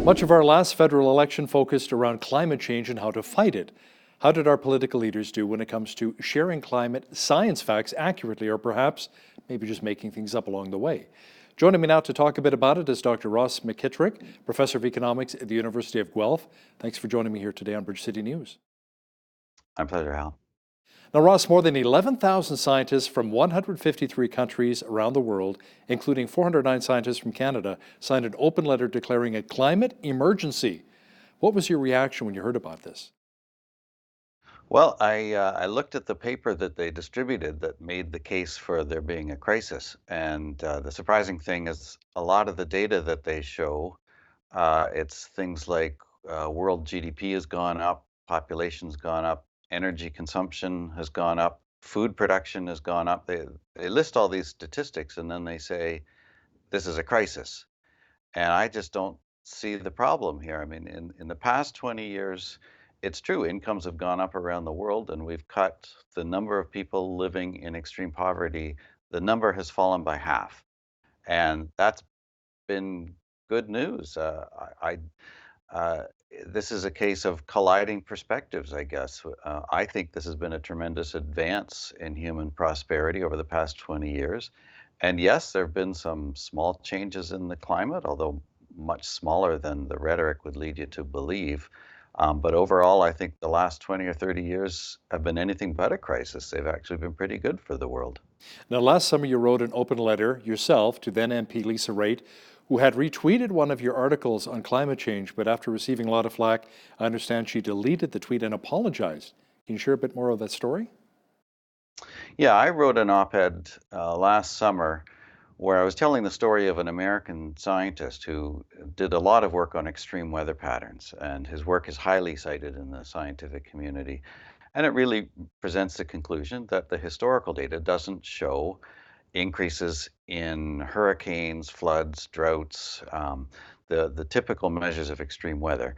Much of our last federal election focused around climate change and how to fight it. How did our political leaders do when it comes to sharing climate science facts accurately, or perhaps maybe just making things up along the way? Joining me now to talk a bit about it is Dr. Ross McKittrick, Professor of Economics at the University of Guelph. Thanks for joining me here today on Bridge City News. My pleasure, Hal. Now, Ross, more than 11,000 scientists from 153 countries around the world, including 409 scientists from Canada, signed an open letter declaring a climate emergency. What was your reaction when you heard about this? Well, I looked at the paper that they distributed that made the case for there being a crisis. And the surprising thing is a lot of the data that they show, it's things like world GDP has gone up, population's gone up, energy consumption has gone up, food production has gone up. They list all these statistics and then they say, this is a crisis. And I just don't see the problem here. I mean, in the past 20 years, it's true, incomes have gone up around the world and we've cut the number of people living in extreme poverty. The number has fallen by half. And that's been good news. This is a case of colliding perspectives, I guess. I think this has been a tremendous advance in human prosperity over the past 20 years. And yes, there have been some small changes in the climate, although much smaller than the rhetoric would lead you to believe. But overall, I think the last 20 or 30 years have been anything but a crisis. They've actually been pretty good for the world. Now, last summer you wrote an open letter yourself to then MP Lisa Raitt, who had retweeted one of your articles on climate change, but after receiving a lot of flack, I understand she deleted the tweet and apologized. Can you share a bit more of that story? Yeah, I wrote an op-ed last summer where I was telling the story of an American scientist who did a lot of work on extreme weather patterns, and his work is highly cited in the scientific community. And it really presents the conclusion that the historical data doesn't show increases in hurricanes, floods, droughts, the typical measures of extreme weather.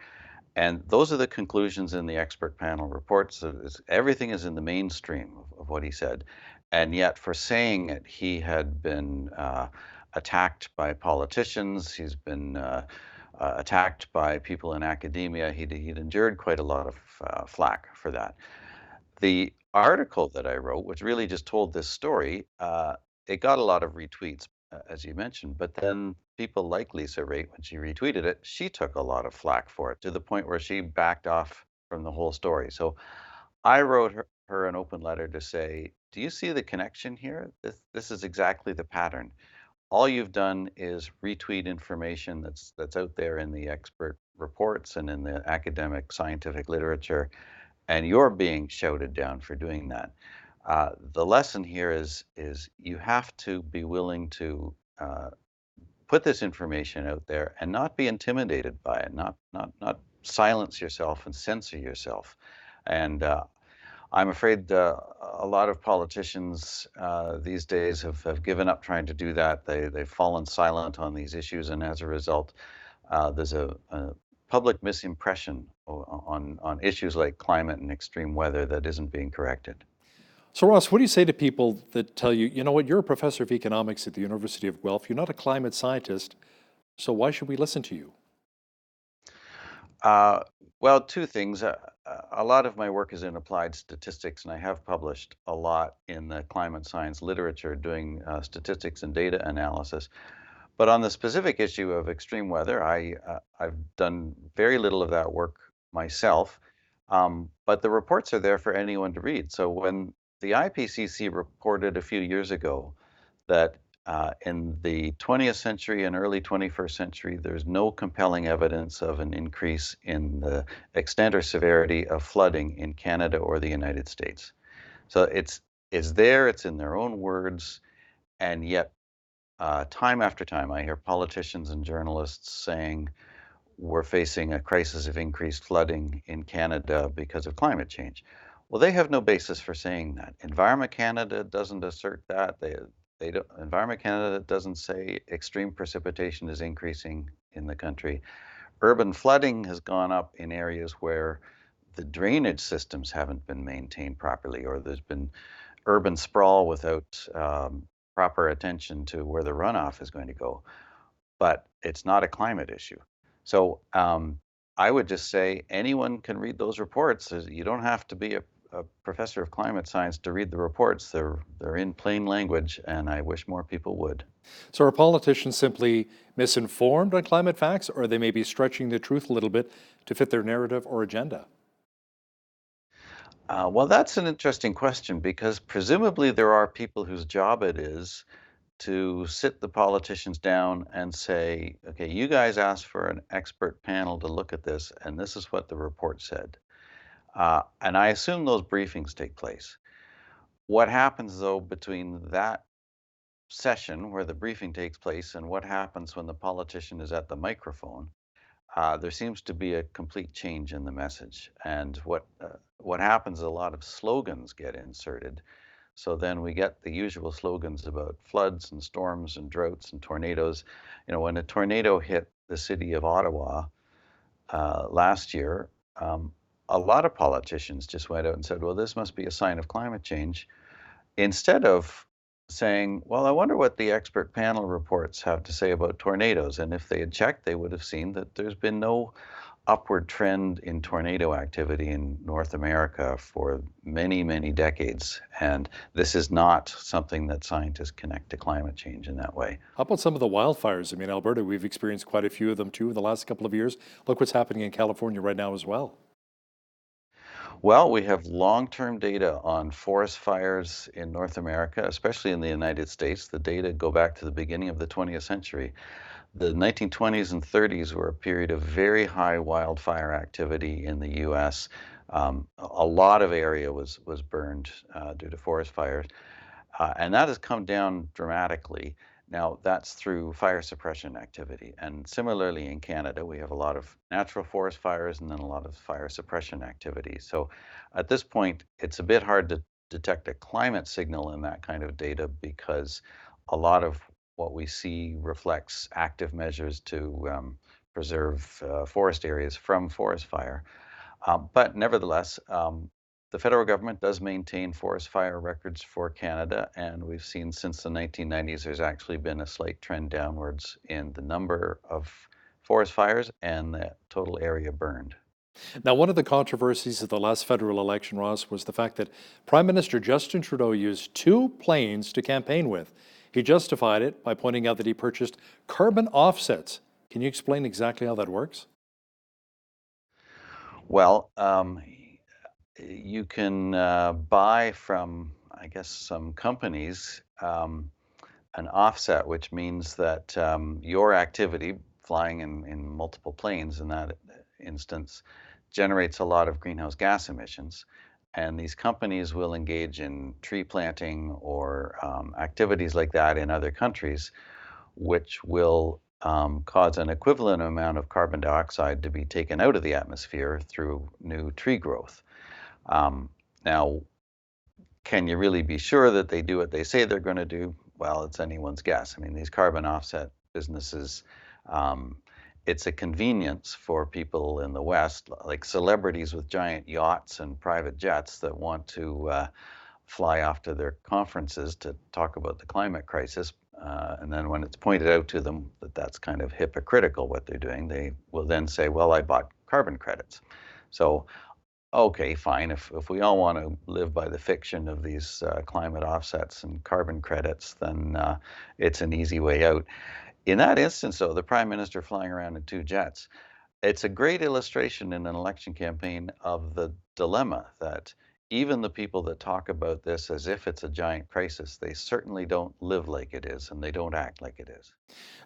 And those are the conclusions in the expert panel reports. Everything is in the mainstream of what he said. And yet, for saying it, he had been attacked by politicians. He's been attacked by people in academia. He'd endured quite a lot of flack for that. The article that I wrote, which really just told this story, it got a lot of retweets, as you mentioned, but then people like Lisa Raitt, when she retweeted it, she took a lot of flack for it to the point where she backed off from the whole story. So I wrote her an open letter to say, do you see the connection here? This is exactly the pattern. All you've done is retweet information that's out there in the expert reports and in the academic scientific literature, and you're being shouted down for doing that. The lesson here is you have to be willing to put this information out there and not be intimidated by it, not silence yourself and censor yourself. And I'm afraid a lot of politicians these days have given up trying to do that. They've fallen silent on these issues, and as a result, there's a public misimpression on issues like climate and extreme weather that isn't being corrected. So, Ross, what do you say to people that tell you, you know what, you're a professor of economics at the University of Guelph, you're not a climate scientist, so why should we listen to you? Well, two things. A lot of my work is in applied statistics, and I have published a lot in the climate science literature doing statistics and data analysis. But on the specific issue of extreme weather, I've done very little of that work myself, but the reports are there for anyone to read. So when the IPCC reported a few years ago that in the 20th century and early 21st century, there's no compelling evidence of an increase in the extent or severity of flooding in Canada or the United States. So it's there, it's in their own words, and yet time after time I hear politicians and journalists saying we're facing a crisis of increased flooding in Canada because of climate change. Well, they have no basis for saying that. Environment Canada doesn't assert that. Environment Canada doesn't say extreme precipitation is increasing in the country. Urban flooding has gone up in areas where the drainage systems haven't been maintained properly, or there's been urban sprawl without proper attention to where the runoff is going to go. But it's not a climate issue. So I would just say anyone can read those reports. You don't have to be a professor of climate science to read the reports. They're in plain language, and I wish more people would. So are politicians simply misinformed on climate facts, or they may be stretching the truth a little bit to fit their narrative or agenda? Well, that's an interesting question because presumably there are people whose job it is to sit the politicians down and say, okay, you guys asked for an expert panel to look at this, and this is what the report said. And I assume those briefings take place. What happens, though, between that session where the briefing takes place and what happens when the politician is at the microphone, there seems to be a complete change in the message. And what happens, a lot of slogans get inserted. So then we get the usual slogans about floods and storms and droughts and tornadoes. You know, when a tornado hit the city of Ottawa last year, a lot of politicians just went out and said, well, this must be a sign of climate change, instead of saying, well, I wonder what the expert panel reports have to say about tornadoes. And if they had checked, they would have seen that there's been no upward trend in tornado activity in North America for many, many decades. And this is not something that scientists connect to climate change in that way. How about some of the wildfires? I mean, Alberta, we've experienced quite a few of them too in the last couple of years. Look what's happening in California right now as well. Well, we have long-term data on forest fires in North America, especially in the United States. The data go back to the beginning of the 20th century. The 1920s and 30s were a period of very high wildfire activity in the U.S. A lot of area was burned due to forest fires, and that has come down dramatically. Now, that's through fire suppression activity. And similarly in Canada, we have a lot of natural forest fires and then a lot of fire suppression activity. So at this point, it's a bit hard to detect a climate signal in that kind of data because a lot of what we see reflects active measures to preserve forest areas from forest fire. But nevertheless, the federal government does maintain forest fire records for Canada, and we've seen since the 1990s there's actually been a slight trend downwards in the number of forest fires and the total area burned. Now, one of the controversies of the last federal election, Ross, was the fact that Prime Minister Justin Trudeau used 2 planes to campaign with. He justified it by pointing out that he purchased carbon offsets. Can you explain exactly how that works? Well, you can buy from, I guess, some companies an offset, which means that your activity, flying in multiple planes in that instance, generates a lot of greenhouse gas emissions. And these companies will engage in tree planting or activities like that in other countries, which will cause an equivalent amount of carbon dioxide to be taken out of the atmosphere through new tree growth. Now, can you really be sure that they do what they say they're going to do? Well, it's anyone's guess. I mean, these carbon offset businesses, it's a convenience for people in the West, like celebrities with giant yachts and private jets that want to fly off to their conferences to talk about the climate crisis. And then when it's pointed out to them that that's kind of hypocritical what they're doing, they will then say, well, I bought carbon credits. So okay, fine. If we all want to live by the fiction of these climate offsets and carbon credits, then it's an easy way out. In that instance, though, the Prime Minister flying around in 2 jets, it's a great illustration in an election campaign of the dilemma that even the people that talk about this as if it's a giant crisis, they certainly don't live like it is and they don't act like it is.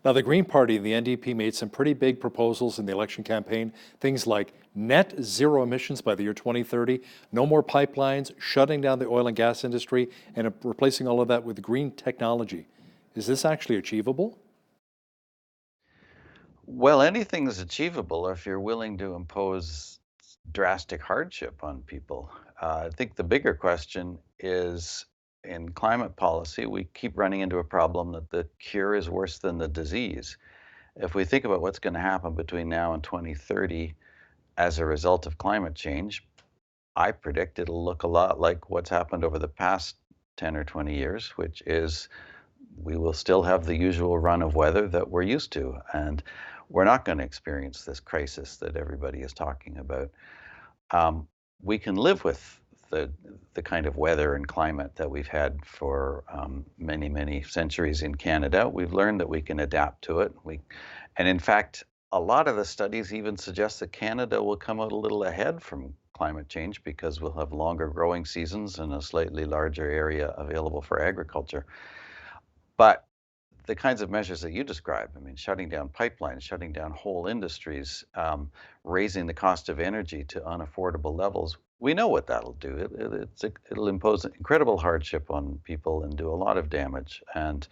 Now, the Green Party and the NDP made some pretty big proposals in the election campaign, things like net zero emissions by the year 2030, no more pipelines, shutting down the oil and gas industry, and replacing all of that with green technology. Is this actually achievable? Well, anything is achievable if you're willing to impose drastic hardship on people. I think the bigger question is in climate policy, we keep running into a problem that the cure is worse than the disease. If we think about what's going to happen between now and 2030 as a result of climate change, I predict it'll look a lot like what's happened over the past 10 or 20 years, which is we will still have the usual run of weather that we're used to. And we're not going to experience this crisis that everybody is talking about. We can live with the kind of weather and climate that we've had for many, many centuries in Canada. We've learned that we can adapt to it. And in fact, a lot of the studies even suggest that Canada will come out a little ahead from climate change because we'll have longer growing seasons and a slightly larger area available for agriculture. But the kinds of measures that you describe, I mean, shutting down pipelines, shutting down whole industries, raising the cost of energy to unaffordable levels, we know what that'll do. It'll impose incredible hardship on people and do a lot of damage, and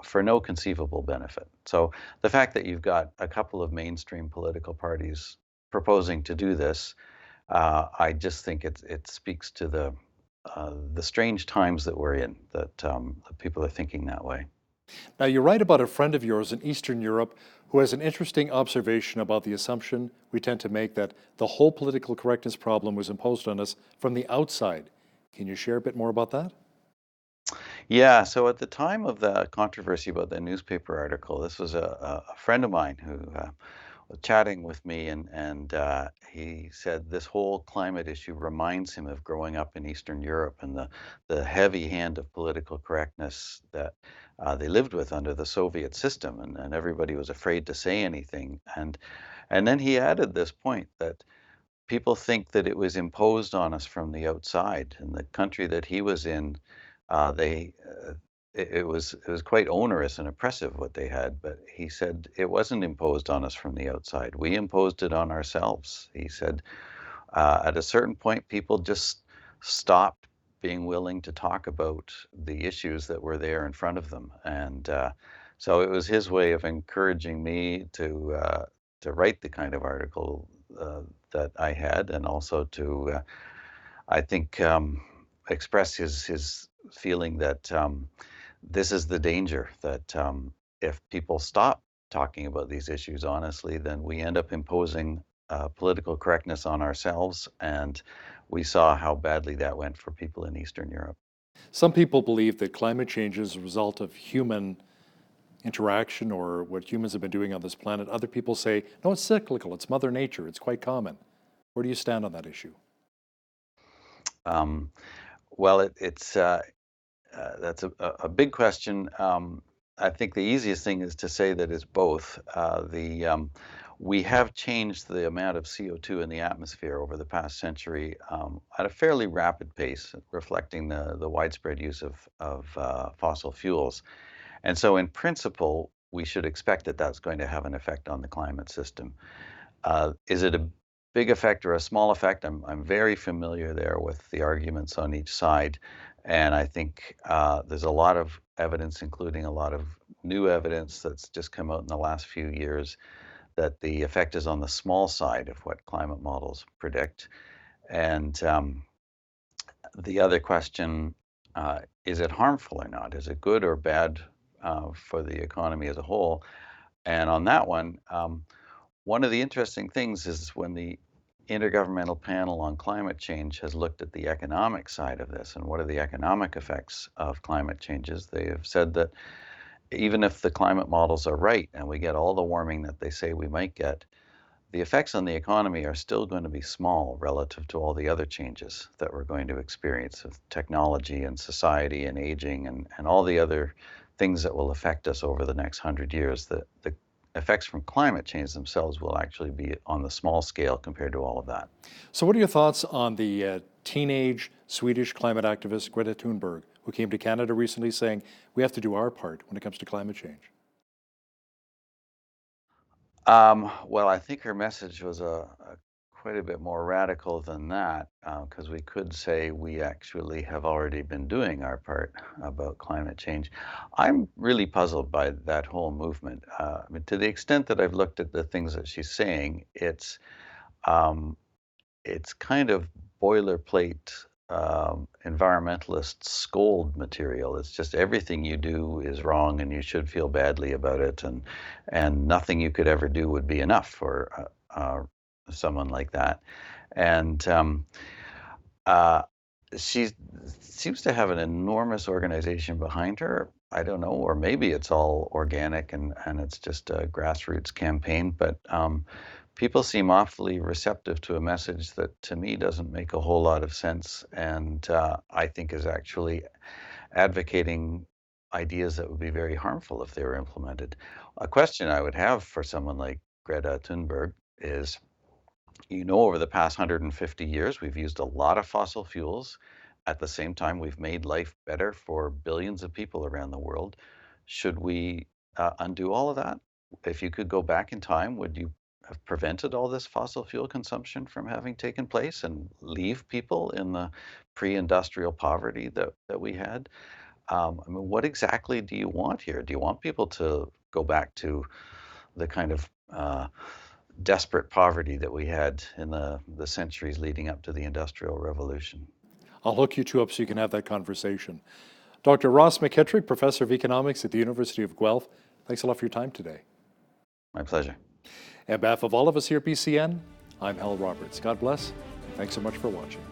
for no conceivable benefit. So the fact that you've got a couple of mainstream political parties proposing to do this, I just think it speaks to the strange times that we're in, that people are thinking that way. Now, you write about a friend of yours in Eastern Europe who has an interesting observation about the assumption we tend to make that the whole political correctness problem was imposed on us from the outside. Can you share a bit more about that? Yeah, so at the time of the controversy about the newspaper article, this was a friend of mine who was chatting with me, and he said this whole climate issue reminds him of growing up in Eastern Europe and the heavy hand of political correctness that they lived with under the Soviet system, and everybody was afraid to say anything. And then he added this point that people think that it was imposed on us from the outside. In the country that he was in, it was quite onerous and oppressive what they had, but he said it wasn't imposed on us from the outside. We imposed it on ourselves. He said at a certain point, people just stopped being willing to talk about the issues that were there in front of them, and so it was his way of encouraging me to write the kind of article that I had, and also to I think express his feeling that this is the danger, that if people stop talking about these issues honestly, then we end up imposing political correctness on ourselves, and we saw how badly that went for people in Eastern Europe. Some people believe that climate change is a result of human interaction or what humans have been doing on this planet. Other people say, no, it's cyclical, it's Mother Nature, it's quite common. Where do you stand on that issue? Well, that's a big question. I think the easiest thing is to say that it's both. We have changed the amount of CO2 in the atmosphere over the past century at a fairly rapid pace, reflecting the widespread use of fossil fuels. And so in principle, we should expect that that's going to have an effect on the climate system. Is it a big effect or a small effect? I'm very familiar there with the arguments on each side. And I think there's a lot of evidence, including a lot of new evidence that's just come out in the last few years, that the effect is on the small side of what climate models predict. And the other question, is it harmful or not? Is it good or bad for the economy as a whole? And on that one of the interesting things is when the Intergovernmental Panel on Climate Change has looked at the economic side of this and what are the economic effects of climate changes. They have said that even if the climate models are right and we get all the warming that they say we might get, the effects on the economy are still going to be small relative to all the other changes that we're going to experience with technology and society and aging and all the other things that will affect us over the next 100 years. The effects from climate change themselves will actually be on the small scale compared to all of that. So what are your thoughts on the teenage Swedish climate activist Greta Thunberg, who came to Canada recently saying we have to do our part when it comes to climate change? Well, I think her message was quite a bit more radical than that, because we could say we actually have already been doing our part about climate change. I'm really puzzled by that whole movement. I mean, to the extent that I've looked at the things that she's saying, it's kind of boilerplate environmentalist scold material. It's just everything you do is wrong and you should feel badly about it, and nothing you could ever do would be enough for someone like that. And she seems to have an enormous organization behind her. I don't know, or maybe it's all organic and it's just a grassroots campaign, but people seem awfully receptive to a message that to me doesn't make a whole lot of sense, and I think is actually advocating ideas that would be very harmful if they were implemented. A question I would have for someone like Greta Thunberg is, over the past 150 years, we've used a lot of fossil fuels. At the same time, we've made life better for billions of people around the world. Should we undo all of that? If you could go back in time, would you have prevented all this fossil fuel consumption from having taken place and leave people in the pre-industrial poverty that we had? I mean, what exactly do you want here? Do you want people to go back to the kind of desperate poverty that we had in the centuries leading up to the Industrial Revolution? I'll hook you two up so you can have that conversation. Dr. Ross McKittrick, Professor of Economics at the University of Guelph, thanks a lot for your time today. My pleasure. On behalf of all of us here at BCN, I'm Hal Roberts. God bless, and thanks so much for watching.